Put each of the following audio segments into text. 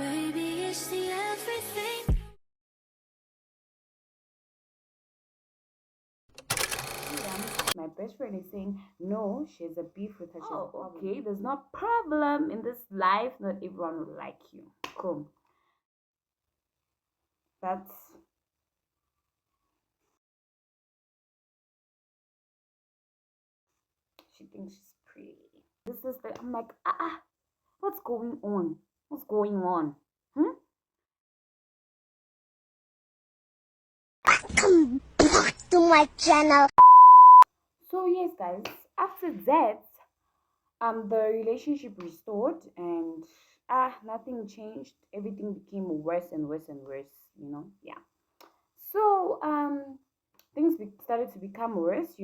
Baby, it's the everything. My best friend is saying no, she has a beef with her. Oh, okay, there's no problem in this life. Not everyone will like you. Cool. That's she thinks she's pretty. This is the I'm like what's going on? What's going on? Hmm? Welcome back to my channel. So yes, guys. After that, the relationship restored, and nothing changed. Everything became worse and worse and worse. Yeah. So things started to become worse.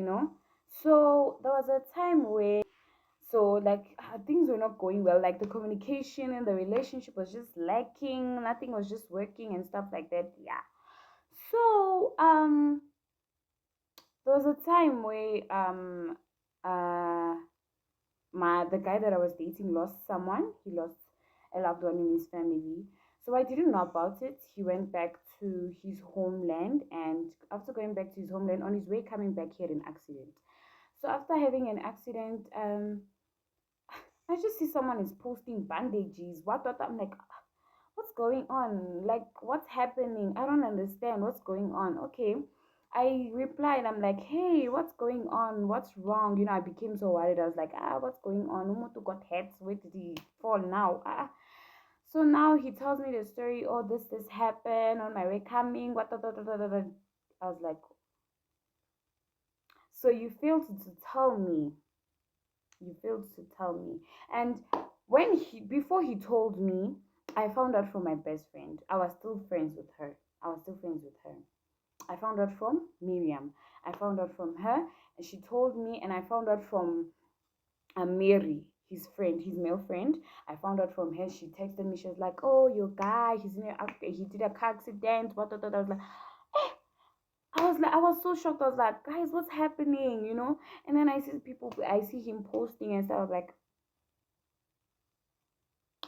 So there was a time where so like things were not going well, like the communication and the relationship was just lacking, nothing was just working and stuff like that. Yeah. So there was a time where uh the guy that I was dating lost someone. He lost a loved one in his family. So I didn't know about it. He went back to his homeland, and after going back to his homeland, on his way coming back, he had an accident. So after having an accident, I just see someone is posting bandages. What? I'm like, what's going on? Like, what's happening? I don't understand what's going on. Okay. I replied, I'm like, hey, what's going on? What's wrong? I became so worried. I was like, what's going on? Umutu got hurt. Where did he fall now? So now he tells me the story. Oh, this happened on my way coming. What? I was like, so you failed to tell me. You failed to tell me. And before he told me, I found out from my best friend. I was still friends with her. I found out from Miriam. I found out from her, and she told me, and I found out from Mary, his friend, his male friend. I found out from her. She texted me. She was like, "Oh, your guy, he did a car accident." What? I was like, I was so shocked. I was like, guys, what's happening? And then I see him posting and stuff. I was like,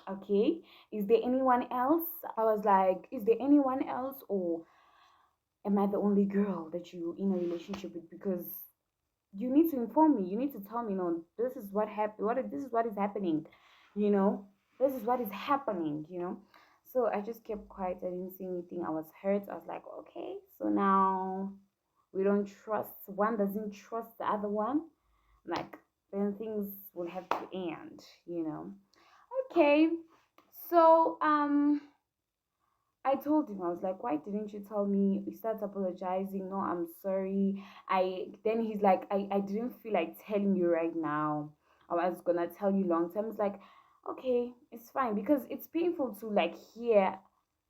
okay, is there anyone else? I was like, is there anyone else, or am I the only girl that you in a relationship with? Because you need to inform me. You need to tell me, no, this is what happened. This is what is happening. You know, this is what is happening. So I just kept quiet. I didn't say anything. I was hurt. I was like, okay, so now we don't trust. One doesn't trust the other one. Like, then things will have to end. Okay. So I told him, I was like, why didn't you tell me? He starts apologizing. No, I'm sorry. Then he's like, I didn't feel like telling you right now. I was gonna tell you long term. It's like, okay, it's fine, because it's painful to like hear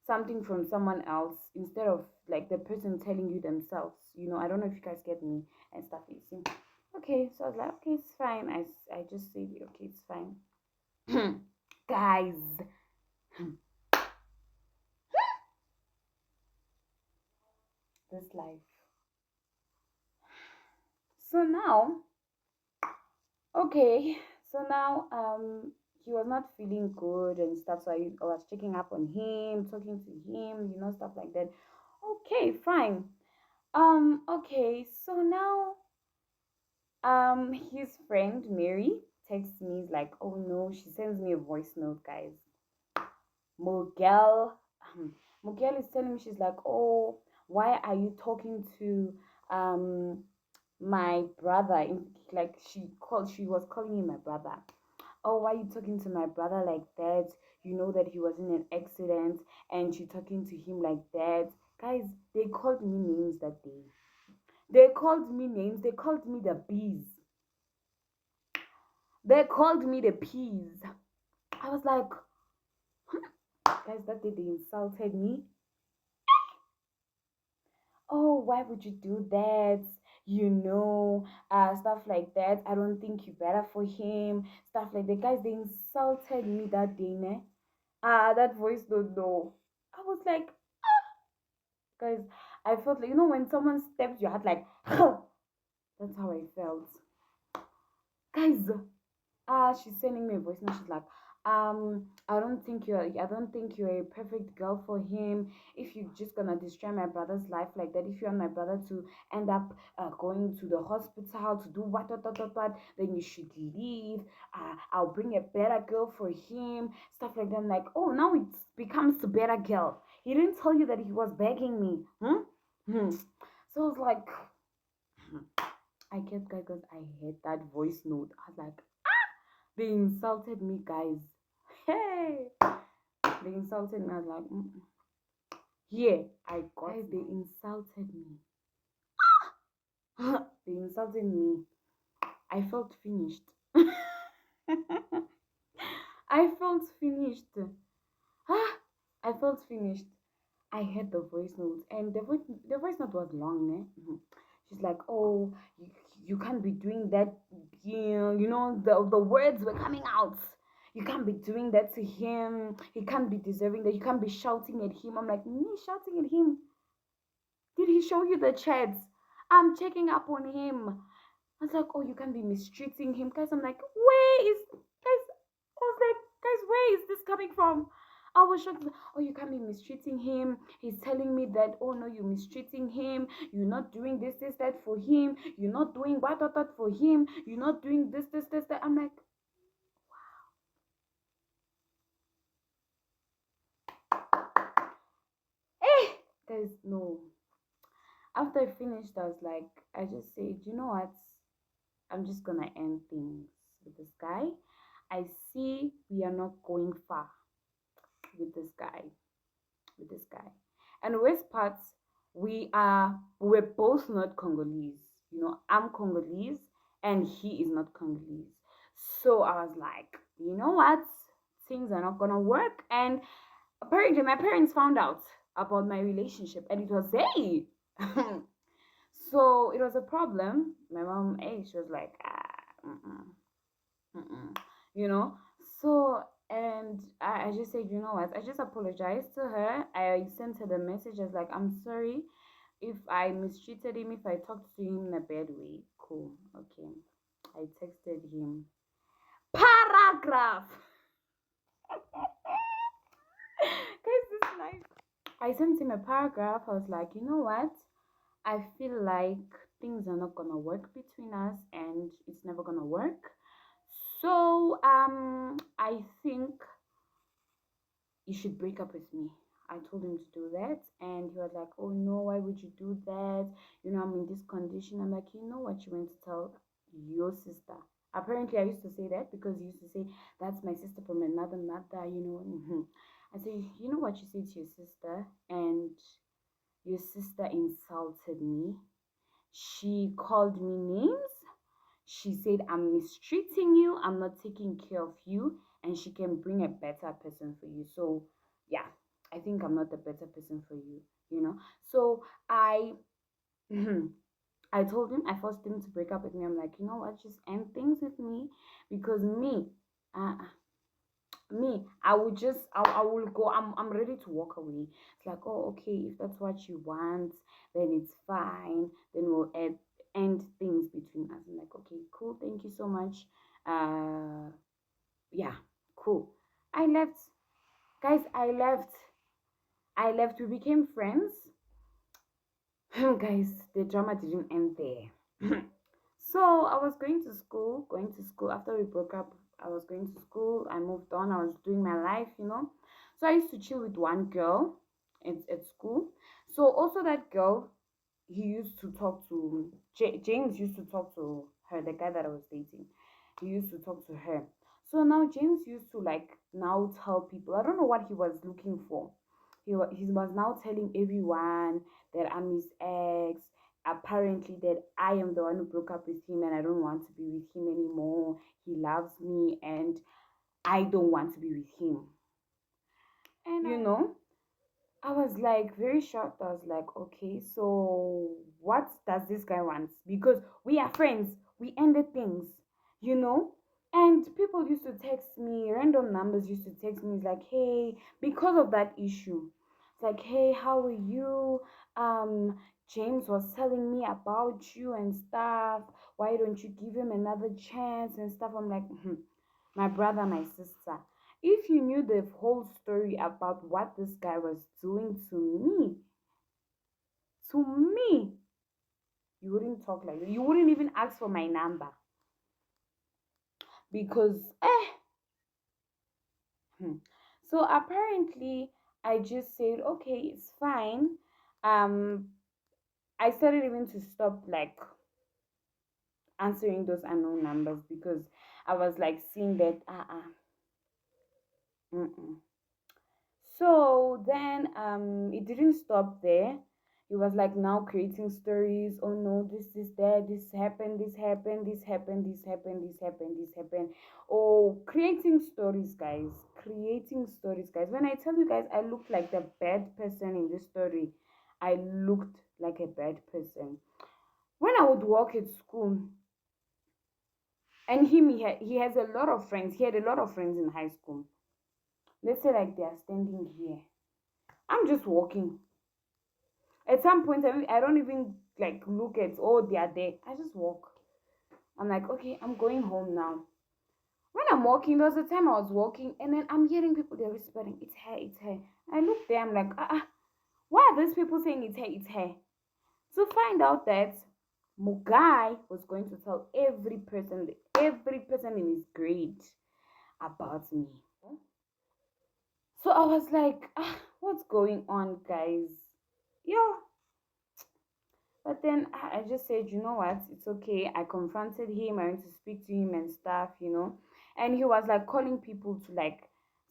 something from someone else instead of like the person telling you themselves. I don't know if you guys get me and stuff. You see. Okay, so I was like, okay, it's fine. I just said, okay, it's fine. Guys, this life. So now, okay, so now he was not feeling good and stuff. So I was checking up on him, talking to him, stuff like that. Okay, fine. Okay, so now his friend Mary texts me, is like, oh no, she sends me a voice note, guys. Miguel, Miguel is telling me, she's like, oh, why are you talking to my brother? Like she was calling him my brother. Oh, why are you talking to my brother like that? You know that he was in an accident, and you talking to him like that. Guys, they called me names that day. They called me names. They called me the bees. They called me the peas. I was like, guys, that day they insulted me. Oh, why would you do that? Stuff like that. I don't think you better for him. Stuff like that. Guys, they insulted me that day, ne? That voice don't know. I was like, guys, I felt like, when someone steps your heart, like, that's how I felt. Guys, she's sending me a voice now. She's like, I don't think you're a perfect girl for him. If you're just gonna destroy my brother's life like that, if you want my brother to end up going to the hospital to do what, then you should leave. I'll bring a better girl for him, stuff like that. I'm like, oh, now it becomes the better girl. He didn't tell you that he was begging me. So I was like, I kept going because I heard that voice note. I was like, they insulted me, guys. Hey, they insulted me. I was like, yeah, I got. Guys, they insulted me. They insulted me. I felt finished. I felt finished. I felt finished. I heard the voice note, and the voice note was long, She's like, "Oh, you can't be doing that. The words were coming out. You can't be doing that to him. He can't be deserving that. You can't be shouting at him." I'm like, "Me shouting at him? Did he show you the chats? I'm checking up on him." I was like, "Oh, you can't be mistreating him, guys." I'm like, "Where is guys?" I was like, "Guys, where is this coming from?" I was shocked. "Oh, you can't be mistreating him." He's telling me that, "Oh no, you're mistreating him. You're not doing this, that for him. You're not doing what for him. You're not doing this, that." I'm like, eh, guys, no. After I finished, I was like, I just said, "You know what? I'm just gonna end things with this guy. I see we are not going far with this guy, with this guy. And worst parts, we're both not Congolese. I'm Congolese and he is not Congolese. So I was like, you know what? Things are not gonna work." And apparently my parents found out about my relationship and it was, hey. So it was a problem. My mom, hey, she was like, mm-mm, mm-mm, you know. So and I just said, you know what? I just apologized to her. I sent her the message as like, "I'm sorry if I mistreated him, if I talked to him in a bad way." Cool, okay. I texted him paragraph. Guys, this life. I sent him a paragraph. I was like, you know what? I feel like things are not gonna work between us and it's never gonna work. So I think you should break up with me. I told him to do that, and he was like, "Oh no, why would you do that? I'm in this condition." I'm like, "You know what you went to tell your sister?" Apparently, I used to say that because he used to say, "That's my sister from another mother." I say, "You know what you said to your sister?" And your sister insulted me. She called me names. She said, "I'm mistreating you. I'm not taking care of you. And she can bring a better person for you." So, yeah, I think I'm not the better person for you. So, I told him, I forced him to break up with me. I'm like, you know what? Just end things with me because uh, I will go. I'm ready to walk away. It's like, "Oh, okay, if that's what you want, then it's fine. Then we'll end things between us." I'm like, "Okay, cool, thank you so much." uh yeah, cool. I left, guys. I left. We became friends. Guys, the drama didn't end there. So I was going to school after we broke up. I was going to school. I moved on. I was doing my life. So I used to chill with one girl at school. So also that girl, he used to talk to James used to talk to her, the guy that I was dating. He used to talk to her. So now James used to like now tell people. I don't know what he was looking for. He was now telling everyone that I'm his ex. Apparently, that I am the one who broke up with him and I don't want to be with him anymore. He loves me and I don't want to be with him. And I was like very shocked. I was like, okay, so what does this guy want? Because we are friends. We ended things, you know? And people used to text me, random numbers used to text me, it's like, "Hey," because of that issue. It's like, "Hey, how are you? Um, James was telling me about you and stuff. Why don't you give him another chance and stuff?" I'm like, my brother, my sister. If you knew the whole story about what this guy was doing to me, you wouldn't talk like that. You wouldn't even ask for my number because hmm. So apparently I just said, okay, it's fine. Um, I started even to stop like answering those unknown numbers because I was like seeing that mm-mm. So then it didn't stop there. He was like now creating stories. Oh no, this is that, this happened, this happened, this happened, this happened, this happened, this happened. Oh, creating stories, guys. Creating stories, guys. When I tell you guys I looked like the bad person in this story, I looked like a bad person. When I would walk at school, and he has a lot of friends. He had a lot of friends in high school. Let's say like they are standing here. I'm just walking. At some point, I don't even like look at, oh, they are there. I just walk. I'm like, okay, I'm going home now. When I'm walking, there was a time I was walking, and then I'm hearing people, they're whispering, it's her, it's her. I look there, I'm like, why are these people saying it's her, it's her? To find out that Mugai was going to tell every person in his grade about me. So I was like, what's going on, guys? Yeah. But then I just said, you know what? It's okay. I confronted him. I went to speak to him and stuff. And he was like calling people to like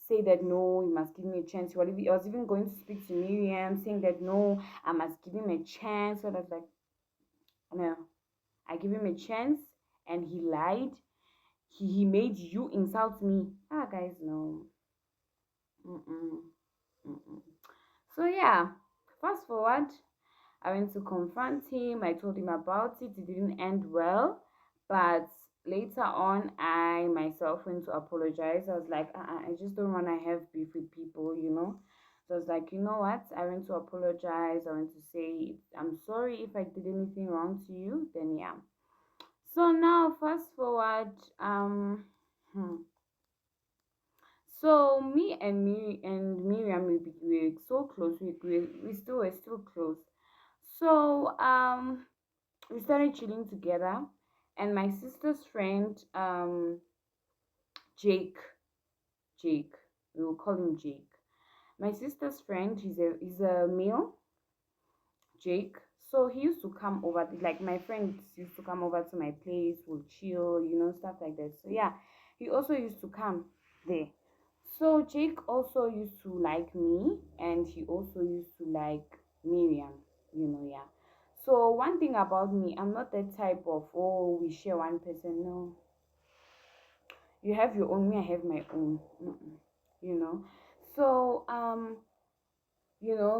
say that no, he must give me a chance. He was even going to speak to Miriam, saying that no, I must give him a chance. So I was like, no, I give him a chance, and he lied. He made you insult me. Guys, no. Mm-mm. Mm-mm. So yeah, fast forward. I went to confront him. I told him about it. It didn't end well. But later on, I myself went to apologize. I was like, I just don't want to have beef with people. So I was like, you know what? I went to apologize. I went to say, I'm sorry if I did anything wrong to you. Then, yeah. So now, fast forward. Hmm. So me and Miriam, we were so close. We're still close. So we started chilling together, and my sister's friend, Jake, Jake, we will call him Jake. My sister's friend, he's a male, Jake. So he used to come over, like my friends used to come over to my place, we'll chill, stuff like that. So yeah, he also used to come there. So Jake also used to like me, and he also used to like Miriam, yeah. So one thing about me, I'm not that type of, oh, we share one person. No, you have your own, me, I have my own. You know. So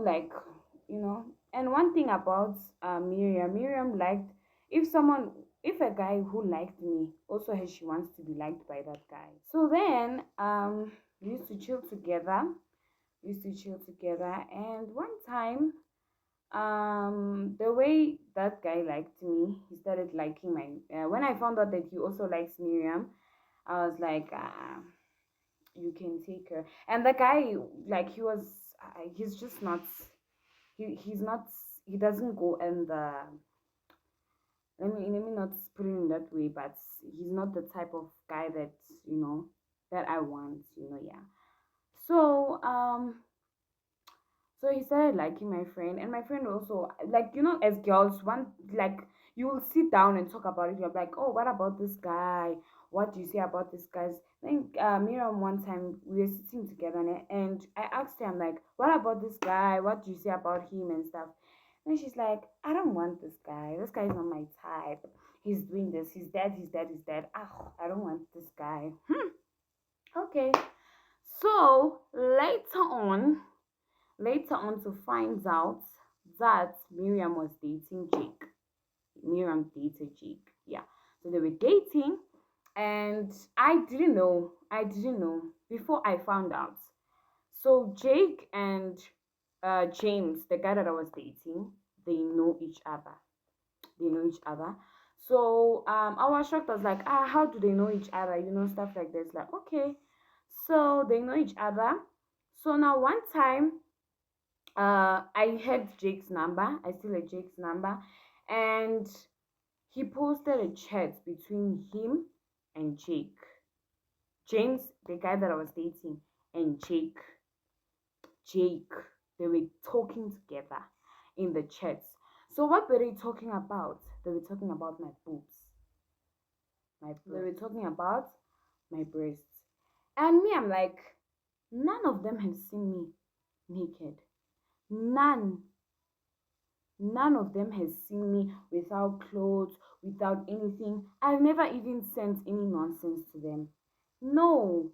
like, and one thing about Miriam liked, if a guy who liked me also has, she wants to be liked by that guy. So then we used to chill together. And one time, the way that guy liked me, he started liking my when I found out that he also likes Miriam, I was like, you can take her. And the guy, like, he's just not, he's not, he doesn't go in the, let me not put it in that way, but he's not the type of guy that, that I want, yeah. So he started liking my friend, and my friend also, like, as girls, one, like, you will sit down and talk about it. You're like, oh, what about this guy? What do you say about this guy? I think Miriam, one time we were sitting together, and I asked her, I'm like, what about this guy? What do you say about him and stuff? And she's like, I don't want this guy. This guy is not my type. He's doing this. He's dead. He's dead. He's dead. I don't want this guy. Okay. So later on to find out that Miriam was dating Jake. Miriam dated Jake. Yeah. So they were dating, and I didn't know. Before I found out. So Jake and James, the guy that I was dating, they know each other. So I was shocked. I was like, how do they know each other? Stuff like this. Like, okay. So they know each other. So now one time, I had Jake's number. I still had Jake's number, and he posted a chat between him and James, the guy that I was dating, and Jake. They were talking together in the chats. So what were they talking about? They were talking about my boobs. They were talking about my breasts. And me, I'm like, none of them have seen me naked. None. None of them has seen me without clothes, without anything. I've never even sent any nonsense to them. No,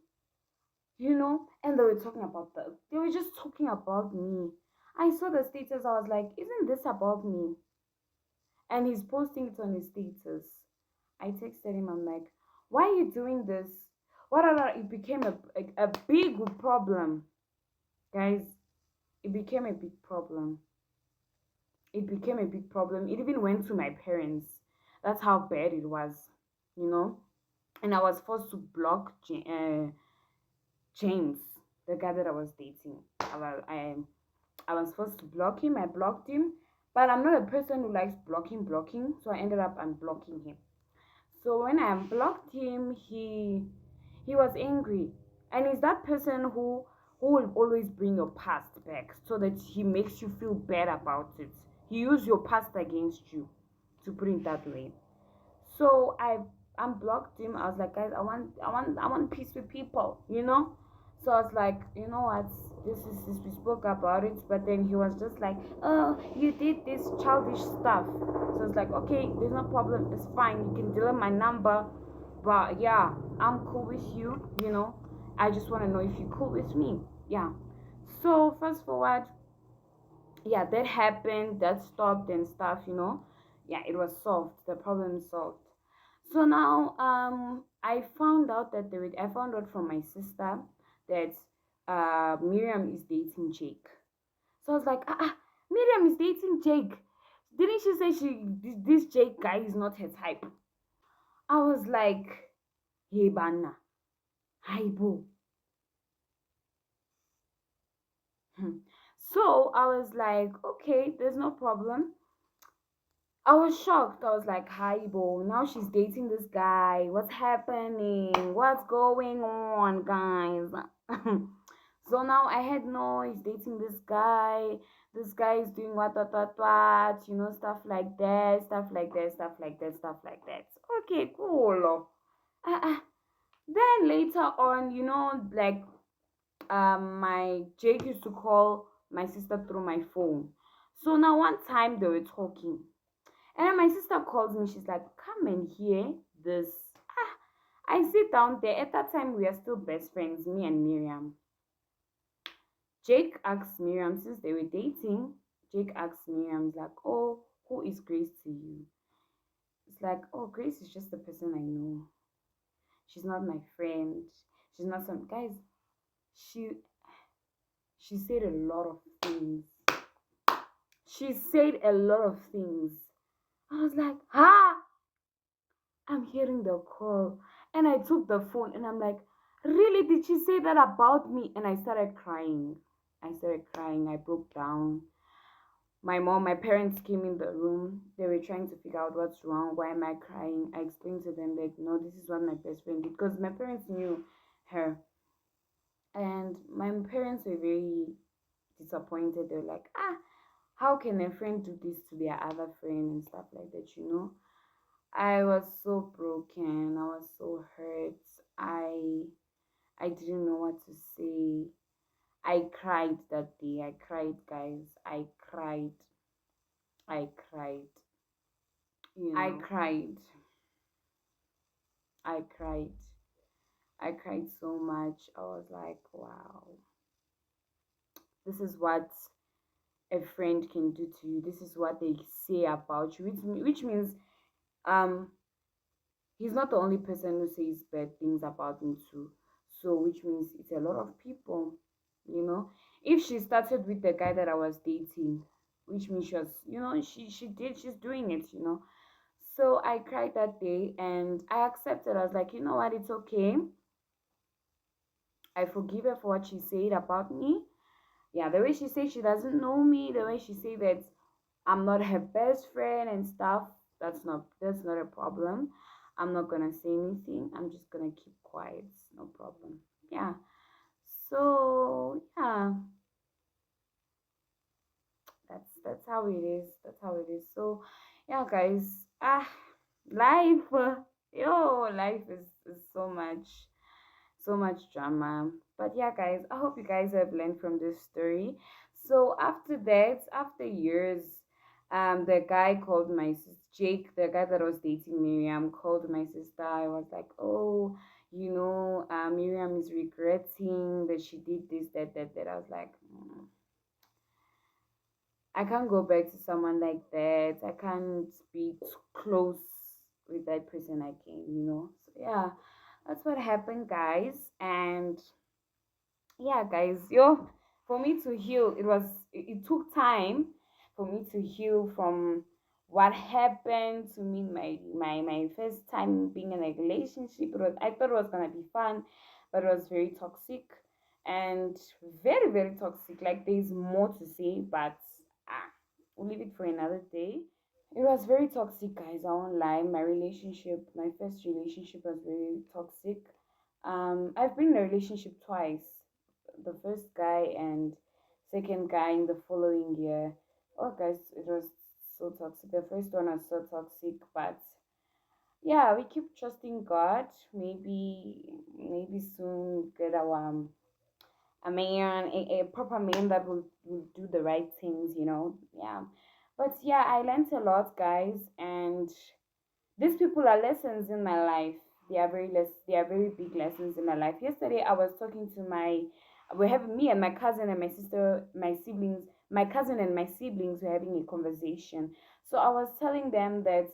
and they were talking about they were just talking about me. I saw the status, I was like, isn't this about me? And he's posting it on his status. I texted him, I'm like, why are you doing this? It became a big problem, guys. It became a big problem. It became a big problem. It even went to my parents. That's how bad it was, you know. And I was forced to block James, the guy that I was dating. I was forced to block him. I blocked him, but I'm not a person who likes blocking. So I ended up unblocking him. So when I unblocked him, he was angry, and he's that person who will always bring your past back so that he makes you feel bad about it. He used your past against you, to put it that way. So I unblocked him. I was like, guys, I want peace with people. So I was like, you know what? This we spoke about it, but then he was just like, oh, you did this childish stuff. So it's like, okay, there's no problem. It's fine. You can delete my number, but yeah, I'm cool with you. I just want to know if you're cool with me. Yeah. So fast forward, yeah, that happened, that stopped and stuff. Yeah, it was solved, the problem solved. So now I found out from my sister that Miriam is dating Jake. So I was like, Miriam is dating Jake. Didn't she say this Jake guy is not her type? I was like, hey banna, hi boo. So I was like, okay, there's no problem. I was shocked. I was like, Haibo, now she's dating this guy. What's happening? What's going on, guys? So now I had no, he's dating this guy. This guy is doing what, stuff like that, stuff like that, stuff like that, stuff like that. Okay, cool. Then later on, like my Jake used to call my sister through my phone. So now one time they were talking. And then my sister calls me. She's like, come and hear this. I sit down there. At that time, we are still best friends, me and Miriam. Jake asks Miriam, since they were dating, Jake asks Miriam, he's like, oh, who is Grace to you? It's like, oh, Grace is just the person I know. She's not my friend. She's not some guys. She she said a lot of things. She said a lot of things. I was like, I'm hearing the call. And I took the phone and I'm like, really? Did she say that about me? And I started crying. I broke down. My parents came in the room. They were trying to figure out what's wrong. Why am I crying? I explained to them that, no, this is what my best friend did. Because my parents knew her. And my parents were very disappointed. They were like, how can a friend do this to their other friend and stuff like that? I was so broken. I was so hurt. I didn't know what to say. I cried that day. I cried, guys. I cried. I cried. I cried. I cried. I cried so much. I was like, wow. This is what a friend can do to you. This is what they say about you. Which means he's not the only person who says bad things about me too. So which means it's a lot of people. If she started with the guy that I was dating, which means she was, she's doing it. So I cried that day and I accepted. I was like, you know what, it's okay. I forgive her for what she said about me. Yeah, the way she said she doesn't know me, the way she said that I'm not her best friend and stuff, that's not a problem. I'm not gonna say anything. I'm just gonna keep quiet. No problem. Yeah. So yeah, that's how it is. That's how it is. So yeah, guys. Life. Life is so much drama. But yeah, guys, I hope you guys have learned from this story. So after that, after years, the guy called my sister, Jake, the guy that was dating Miriam, called my sister. I was like, oh, Miriam is regretting that she did this, that. I was like, I can't go back to someone like that. I can't be too close with that person again. So yeah, that's what happened, guys. And yeah, guys, for me to heal, it took time for me to heal from what happened to me, my first time being in a relationship. I thought it was gonna be fun, but it was very toxic and very, very toxic. Like, there's more to say, but we'll leave it for another day. It was very toxic, guys. I won't lie. My first relationship was very toxic. I've been in a relationship twice. The first guy and second guy in the following year. Oh, guys, it was so toxic. The first one was so toxic, but yeah, we keep trusting God. Maybe soon get a man, a proper man that will do the right things. Yeah. But yeah, I learned a lot, guys, and these people are lessons in my life. They are very big lessons in my life. Yesterday I was talking to we have me and my cousin and my sister, my siblings, my cousin and my siblings were having a conversation. So I was telling them that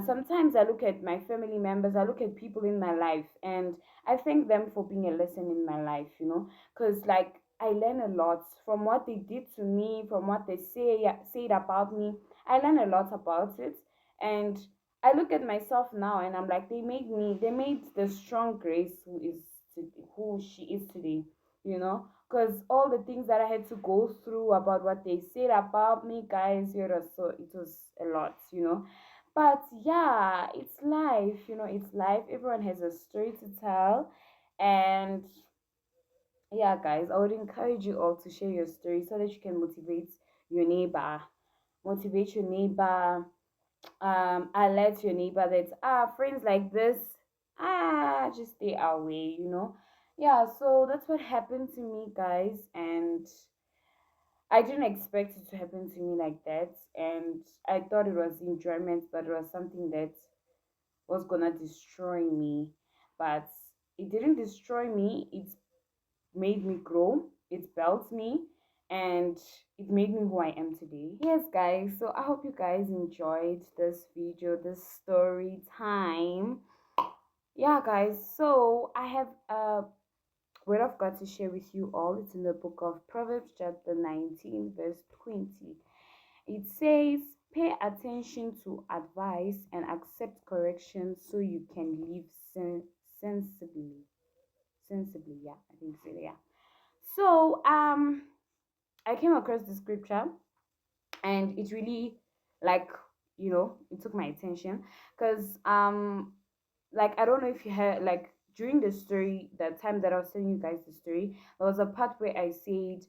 sometimes I look at my family members, I look at people in my life, and I thank them for being a lesson in my life, because like I learn a lot from what they did to me, from what they said about me. I learn a lot about it, and I look at myself now and I'm like, they made the strong Grace who she is today, because all the things that I had to go through about what they said about me, guys, it was a lot. But yeah, it's life, it's life. Everyone has a story to tell. And yeah, guys, I would encourage you all to share your story so that you can your neighbor, motivate your neighbor, alert your neighbor that friends like this, just stay away. Yeah, so that's what happened to me, guys, and I didn't expect it to happen to me like that, and I thought it was enjoyment, but it was something that was gonna destroy me. But it didn't destroy me. It made me grow, it built me, and it made me who I am today. Yes, guys, so I hope you guys enjoyed this video, this story time. Yeah, guys, so I have a word of God to share with you all. It's in the book of Proverbs, chapter 19, verse 20. It says, pay attention to advice and accept correction so you can live sensibly. Sensibly, yeah, I think so, yeah. So I came across the scripture, and it really, like, it took my attention, because like, I don't know if you heard, like, during the story, the time that I was telling you guys the story, there was a part where I said,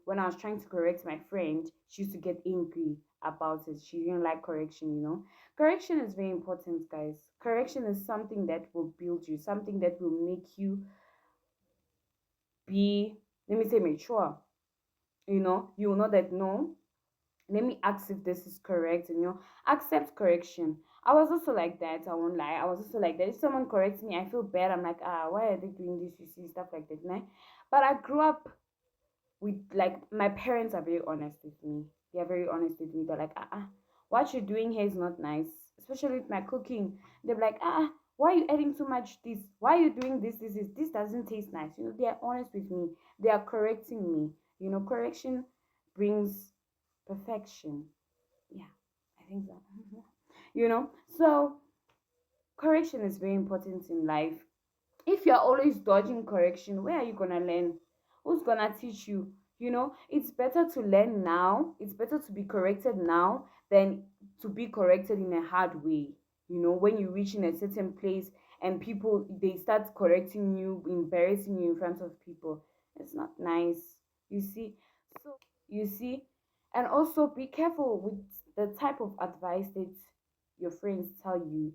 when I was trying to correct my friend, she used to get angry about it. She didn't like correction. Correction is very important, guys. Correction is something that will build you, something that will make you be, let me say, mature. You will know that, no, let me ask if this is correct, and accept correction. I was also like that. I won't lie. I was also like that. If someone corrects me, I feel bad. I'm like, why are they doing this? You see, stuff like that, nah? But I grew up with, like, my parents are very honest with me. They are very honest with me. They're like, what you're doing here is not nice, especially with my cooking. They're like, why are you adding too much this? Why are you doing this doesn't taste nice. They are honest with me. They are correcting me. Correction brings perfection. Yeah, I think so. So correction is very important in life. If you're always dodging correction, where are you gonna learn? Who's gonna teach you? It's better to learn now. It's better to be corrected now than to be corrected in a hard way. When you reach in a certain place and people they start correcting you, embarrassing you in front of people. It's not nice. You see? So you see? And also be careful with the type of advice that your friends tell you,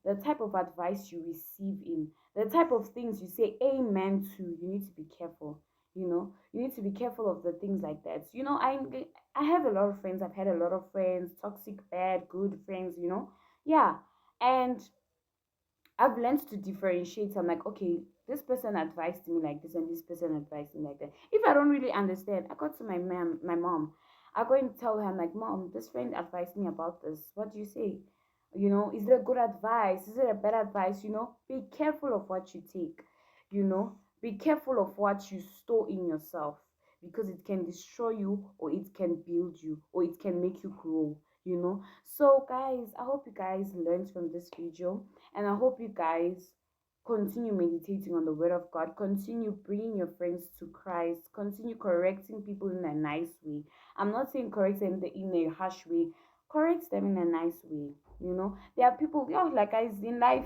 the type of advice you receive in the type of things you say amen to. You need to be careful. You need to be careful of the things like that. I have a lot of friends. I've had a lot of friends, toxic, bad, good friends. Yeah. And I've learned to differentiate. I'm like, okay, this person advised me like this, and this person advised me like that. If I don't really understand, I go to my mom. I go and tell her, I'm like, Mom, this friend advised me about this. What do you say? Is it a good advice? Is it a bad advice? Be careful of what you take. Be careful of what you store in yourself, because it can destroy you, or it can build you, or it can make you grow. So, guys, I hope you guys learned from this video, and I hope you guys continue meditating on the word of God, continue bringing your friends to Christ, continue correcting people in a nice way. I'm not saying correct them in a harsh way, correct them in a nice way. There are people, like guys in life,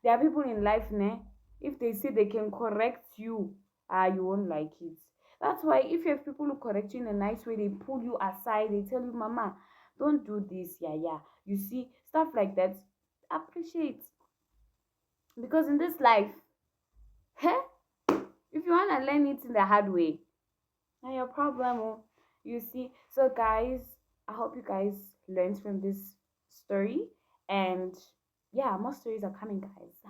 there are people in life, if they say they can correct you, you won't like it. That's why if you have people who correct you in a nice way, they pull you aside, they tell you, Mama, don't do this, yeah. You see, stuff like that, appreciate. Because in this life, if you want to learn it in the hard way, not your problem. You see. So, guys, I hope you guys learned from this story. And yeah, more stories are coming, guys.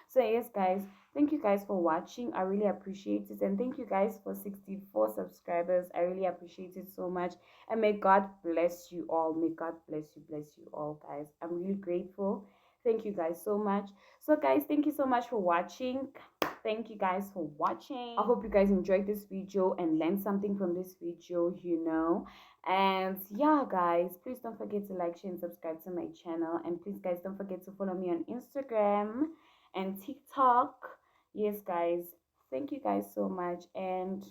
So, yes, guys, thank you guys for watching. I really appreciate it. And thank you guys for 64 subscribers. I really appreciate it so much. And may God bless you all. May God bless you all, guys. I'm really grateful. Thank you guys so much. So, guys, thank you so much for watching. Thank you guys for watching. I hope you guys enjoyed this video and learned something from this video. And yeah, guys, please don't forget to like, share, and subscribe to my channel. And please, guys, don't forget to follow me on Instagram and TikTok. Yes, guys, thank you guys so much. And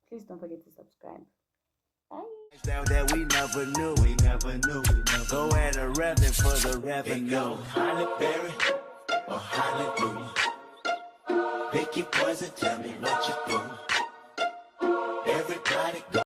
please don't forget to subscribe. Bye. Down that we never knew. Go at a revenue for the revenue. Holly Berry or Hallelujah. Pick your poison, tell me what you do. Everybody go.